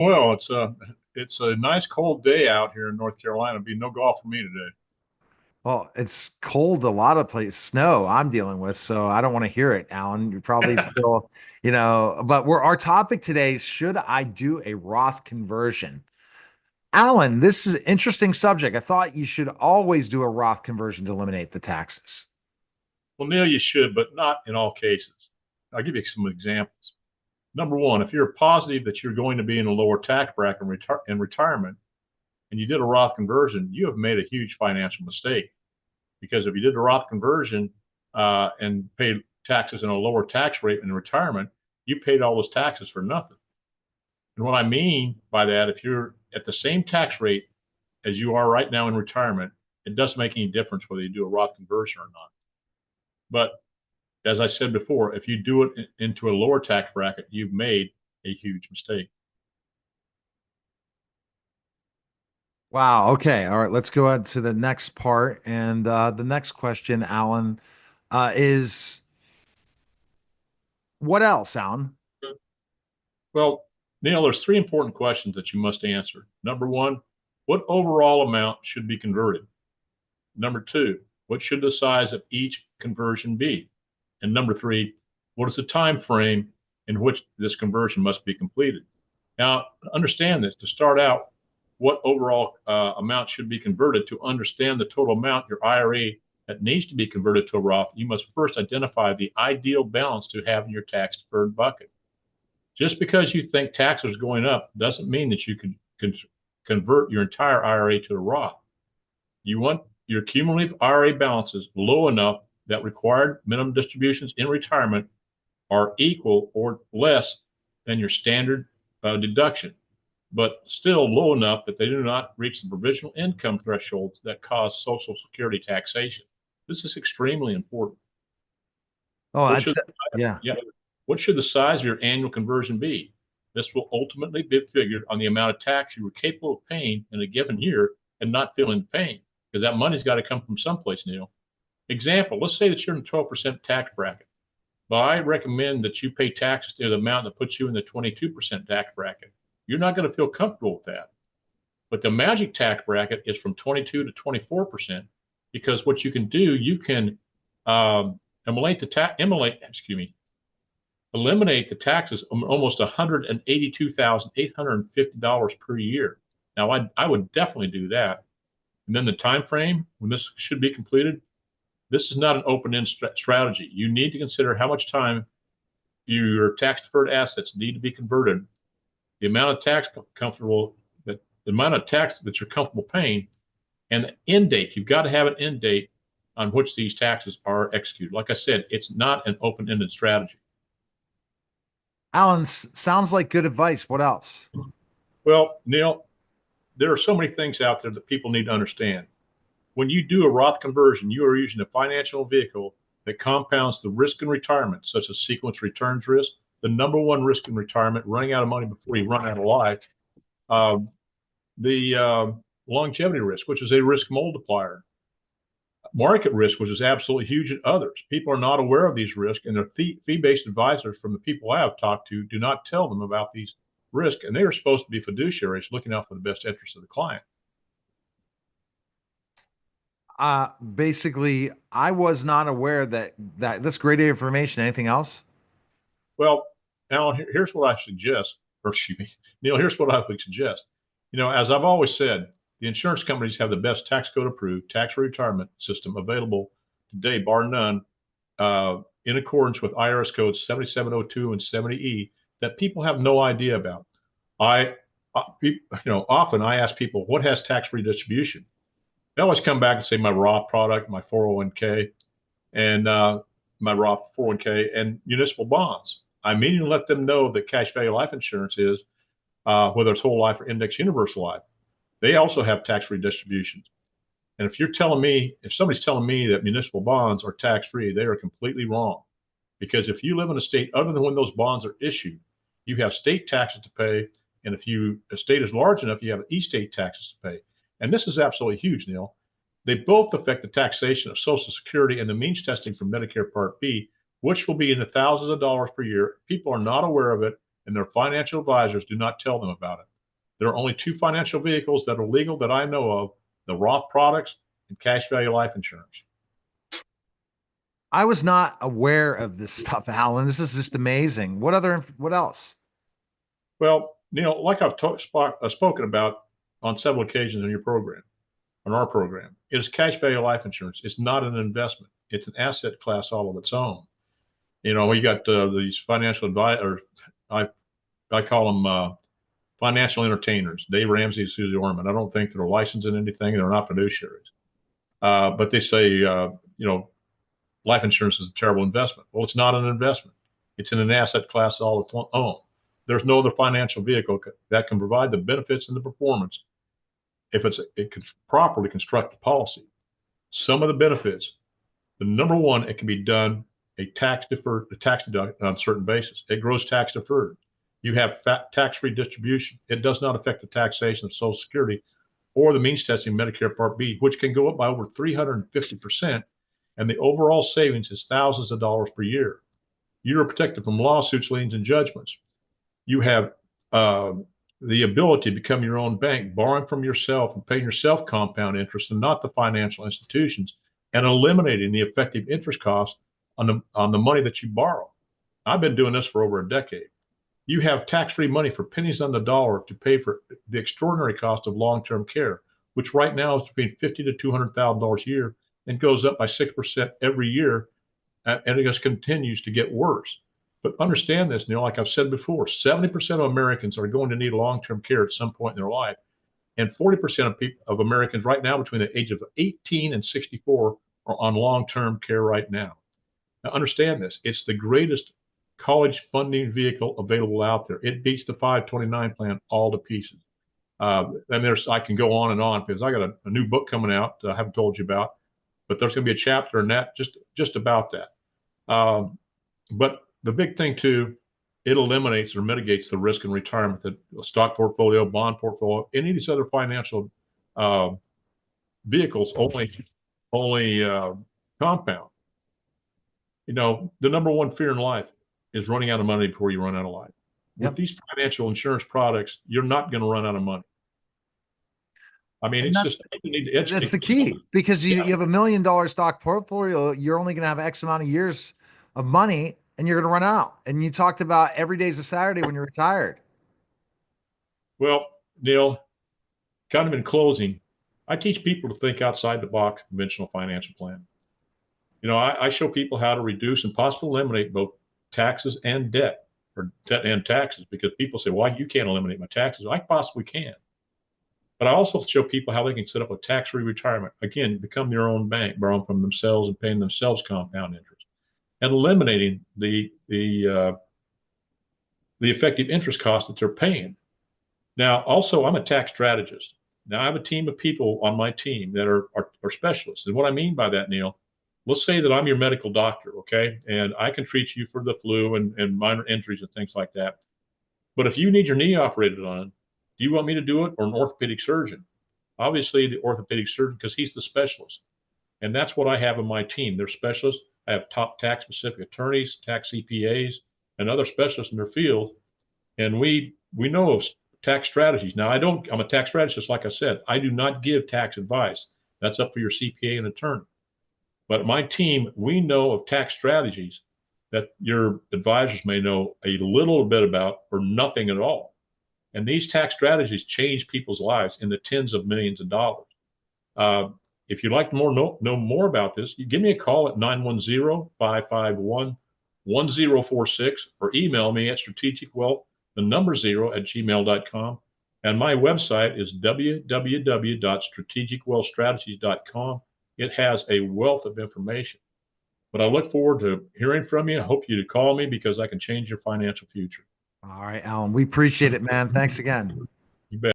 Well, it's a nice cold day out here in North Carolina. It'll be no golf for me today. Well, it's cold a lot of places, snow I'm dealing with, so I don't want to hear it, Alan. You're probably still, but our topic today is should I do a Roth conversion? Alan, this is an interesting subject. I thought you should always do a Roth conversion to eliminate the taxes. Well, Neil, you should, but not in all cases. I'll give you some examples. Number one, if you're positive that you're going to be in a lower tax bracket in retirement and you did a Roth conversion, you have made a huge financial mistake. Because if you did a Roth conversion and paid taxes in a lower tax rate in retirement, you paid all those taxes for nothing. And what I mean by that, if you're at the same tax rate as you are right now in retirement, it doesn't make any difference whether you do a Roth conversion or not. But as I said before, if you do it into a lower tax bracket, you've made a huge mistake. Wow. Okay. All right. Let's go ahead to the next part. And the next question, Alan, is what else, Alan? Well, Neil, there's three important questions that you must answer. Number one, what overall amount should be converted? Number two, what should the size of each conversion be? And number three, what is the time frame in which this conversion must be completed? Now, understand this to start out, what overall amount should be converted. To understand the total amount your IRA that needs to be converted to a Roth, you must first identify the ideal balance to have in your tax deferred bucket. Just because you think taxes are going up doesn't mean that you can convert your entire IRA to a Roth. You want your cumulative IRA balances low enough that required minimum distributions in retirement are equal or less than your standard deduction, but still low enough that they do not reach the provisional income thresholds that cause Social Security taxation. This is extremely important. Oh, What should, yeah. yeah, what should the size of your annual conversion be? This will ultimately be figured on the amount of tax you were capable of paying in a given year and not feeling the pain, because that money's got to come from someplace, Neil. Example, let's say that you're in a 12% tax bracket. Well, I recommend that you pay taxes to the amount that puts you in the 22% tax bracket. You're not going to feel comfortable with that. But the magic tax bracket is from 22 to 24% because what you can do, you can eliminate the taxes almost $182,850 per year. Now, I would definitely do that. And then the time frame when this should be completed, this is not an open-end strategy. You need to consider how much time your tax-deferred assets need to be converted, the amount of tax comfortable that the amount of tax that you're comfortable paying, and the end date. You've got to have an end date on which these taxes are executed. Like I said, it's not an open-ended strategy. Alan, sounds like good advice. What else? Well, Neil, there are so many things out there that people need to understand. When you do a Roth conversion, you are using a financial vehicle that compounds the risk in retirement, such as sequence returns risk, the number one risk in retirement, running out of money before you run out of life, um, the longevity risk, which is a risk multiplier, market risk, which is absolutely huge in others. People are not aware of these risks, and their fee-based advisors from the people I have talked to do not tell them about these risks, and they are supposed to be fiduciaries looking out for the best interest of the client. Basically, I was not aware that that's great information. Anything else? Well, Alan, here's what I suggest, or excuse me, Neil, here's what I would suggest. As I've always said, the insurance companies have the best tax code approved tax retirement system available today, bar none, in accordance with IRS codes 7702 and 70E that people have no idea about. I, often I ask people, what has tax-free distribution? They always come back and say my Roth product, my 401k, and my Roth 401k and municipal bonds. I immediately let them know that cash value life insurance is, whether it's whole life or index universal life, they also have tax-free distributions. And if somebody's telling me that municipal bonds are tax-free, they are completely wrong. Because if you live in a state other than when those bonds are issued, you have state taxes to pay. And if a state is large enough, you have e-state taxes to pay. And this is absolutely huge, Neil. They both affect the taxation of Social Security and the means testing for Medicare Part B, which will be in the thousands of dollars per year. People are not aware of it, and their financial advisors do not tell them about it. There are only two financial vehicles that are legal that I know of: the Roth products and cash value life insurance. I was not aware of this stuff, Alan. This is just amazing. What else? Well, Neil, like I've spoken about on several occasions in your program, on our program, it is cash value life insurance. It's not an investment. It's an asset class all of its own. We got these financial advisors. I call them financial entertainers. Dave Ramsey and Susie Orman. I don't think they're licensed in anything. They're not fiduciaries. But they say, life insurance is a terrible investment. Well, it's not an investment. It's in an asset class all its own. There's no other financial vehicle that can provide the benefits and the performance if it can properly construct a policy. Some of the benefits, the number one, it can be done a tax deduct on certain basis. It grows tax deferred. You have tax-free distribution. It does not affect the taxation of Social Security or the means testing Medicare Part B, which can go up by over 350%. And the overall savings is thousands of dollars per year. You're protected from lawsuits, liens, and judgments. You have the ability to become your own bank, borrowing from yourself and paying yourself compound interest and not the financial institutions, and eliminating the effective interest cost on the money that you borrow. I've been doing this for over a decade. You have tax-free money for pennies on the dollar to pay for the extraordinary cost of long-term care, which right now is between $50,000 to $200,000 a year and goes up by 6% every year, and it just continues to get worse. But understand this, Neil, like I've said before, 70% of Americans are going to need long-term care at some point in their life. And 40% of Americans right now between the age of 18 and 64 are on long-term care right now. Now, understand this. It's the greatest college funding vehicle available out there. It beats the 529 plan all to pieces. And I can go on and on because I got a new book coming out I haven't told you about, but there's going to be a chapter in that just about that. But the big thing too, it eliminates or mitigates the risk in retirement that a stock portfolio, bond portfolio, any of these other financial vehicles only compound. The number one fear in life is running out of money before you run out of life. With these financial insurance products, you're not going to run out of money. I mean, And it's just you need to educate. that's the key, because you have $1 million stock portfolio. You're only going to have X amount of years of money and you're going to run out. And you talked about every day's a Saturday when you're retired. Well, Neil, kind of in closing, I teach people to think outside the box conventional financial plan. I show people how to reduce and possibly eliminate both taxes and debt, or debt and taxes, because people say, "Why you can't eliminate my taxes?" I possibly can. But I also show people how they can set up a tax-free retirement. Again, become their own bank, borrowing from themselves and paying themselves compound interest, and eliminating the effective interest cost that they're paying. Now, also, I'm a tax strategist. Now, I have a team of people on my team that are specialists. And what I mean by that, Neil, let's say that I'm your medical doctor, okay? And I can treat you for the flu and minor injuries and things like that. But if you need your knee operated on, do you want me to do it, or an orthopedic surgeon? Obviously, the orthopedic surgeon, because he's the specialist. And that's what I have in my team. They're specialists. I have top tax-specific attorneys, tax CPAs, and other specialists in their field. And we know of tax strategies. Now, I'm a tax strategist, like I said. I do not give tax advice. That's up for your CPA and attorney. But my team, we know of tax strategies that your advisors may know a little bit about or nothing at all. And these tax strategies change people's lives in the tens of millions of dollars. If you'd like to know more about this, you give me a call at 910-551-1046 or email me at strategicwealth@gmail.com. And my website is www.strategicwealthstrategies.com. It has a wealth of information. But I look forward to hearing from you. I hope you to call me because I can change your financial future. All right, Alan, we appreciate it, man. Thanks again.